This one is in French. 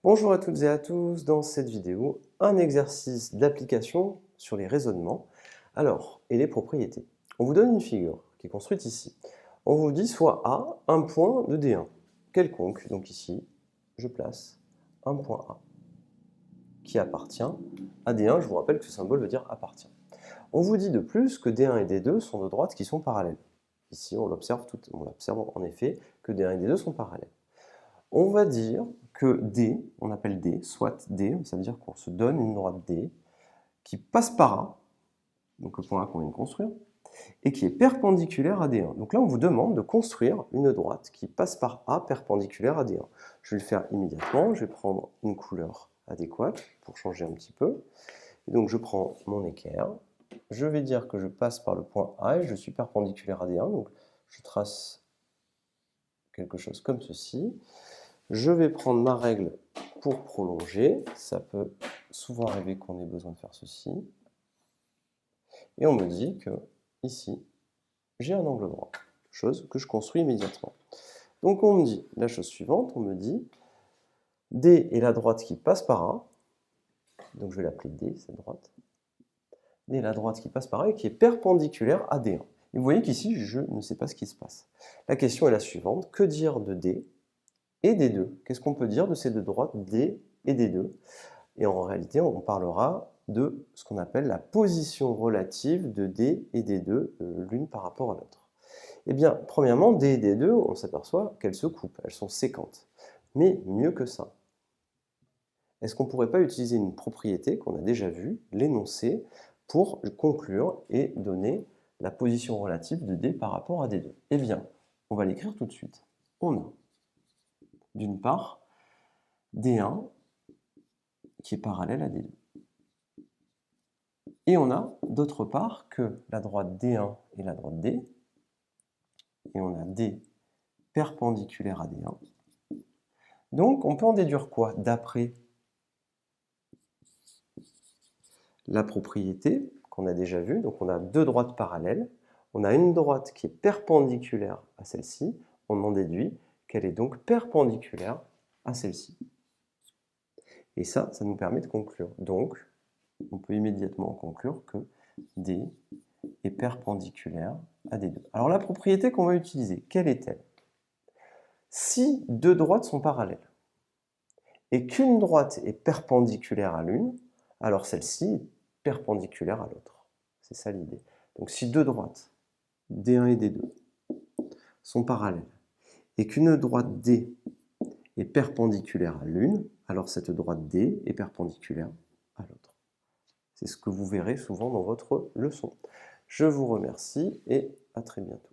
Bonjour à toutes et à tous, dans cette vidéo, un exercice d'application sur les raisonnements. Alors, et les propriétés. On vous donne une figure qui est construite ici. On vous dit soit A, un point de D1, quelconque. Donc ici, je place un point A qui appartient à D1. Je vous rappelle que ce symbole veut dire appartient. On vous dit de plus que D1 et D2 sont de droites qui sont parallèles. Ici, on observe en effet que D1 et D2 sont parallèles. On va dire que D, on appelle D, soit D, ça veut dire qu'on se donne une droite D qui passe par A, donc le point A qu'on vient de construire, et qui est perpendiculaire à D1. Donc là, on vous demande de construire une droite qui passe par A perpendiculaire à D1. Je vais le faire immédiatement, je vais prendre une couleur adéquate pour changer un petit peu. Et donc je prends mon équerre, je vais dire que je passe par le point A et je suis perpendiculaire à D1, donc je trace quelque chose comme ceci. Je vais prendre ma règle pour prolonger. Ça peut souvent arriver qu'on ait besoin de faire ceci. Et on me dit que ici, j'ai un angle droit, chose que je construis immédiatement. Donc on me dit la chose suivante, on me dit D est la droite qui passe par A, donc je vais l'appeler D, cette droite. D est la droite qui passe par A et qui est perpendiculaire à D1. Et vous voyez qu'ici, je ne sais pas ce qui se passe. La question est la suivante, que dire de D et D2? Qu'est-ce qu'on peut dire de ces deux droites D et D2? Et en réalité, on parlera de ce qu'on appelle la position relative de D et D2, l'une par rapport à l'autre. Eh bien, premièrement, D et D2, on s'aperçoit qu'elles se coupent, elles sont séquentes. Mais mieux que ça, est-ce qu'on ne pourrait pas utiliser une propriété qu'on a déjà vue, l'énoncé, pour conclure et donner la position relative de D par rapport à D2? Eh bien, on va l'écrire tout de suite. On a, d'une part, D1 qui est parallèle à D2. Et on a, d'autre part, que la droite D1 et la droite D, et on a D perpendiculaire à D1. Donc, on peut en déduire quoi d'après la propriété qu'on a déjà vue? Donc, on a deux droites parallèles. On a une droite qui est perpendiculaire à celle-ci. On en déduit qu'elle est donc perpendiculaire à celle-ci. Et ça nous permet de conclure. Donc, on peut immédiatement conclure que D est perpendiculaire à D2. Alors la propriété qu'on va utiliser, quelle est-elle? Si deux droites sont parallèles et qu'une droite est perpendiculaire à l'une, alors celle-ci est perpendiculaire à l'autre. C'est ça l'idée. Donc si deux droites, D1 et D2, sont parallèles et qu'une droite D est perpendiculaire à l'une, alors cette droite D est perpendiculaire à l'autre. C'est ce que vous verrez souvent dans votre leçon. Je vous remercie et à très bientôt.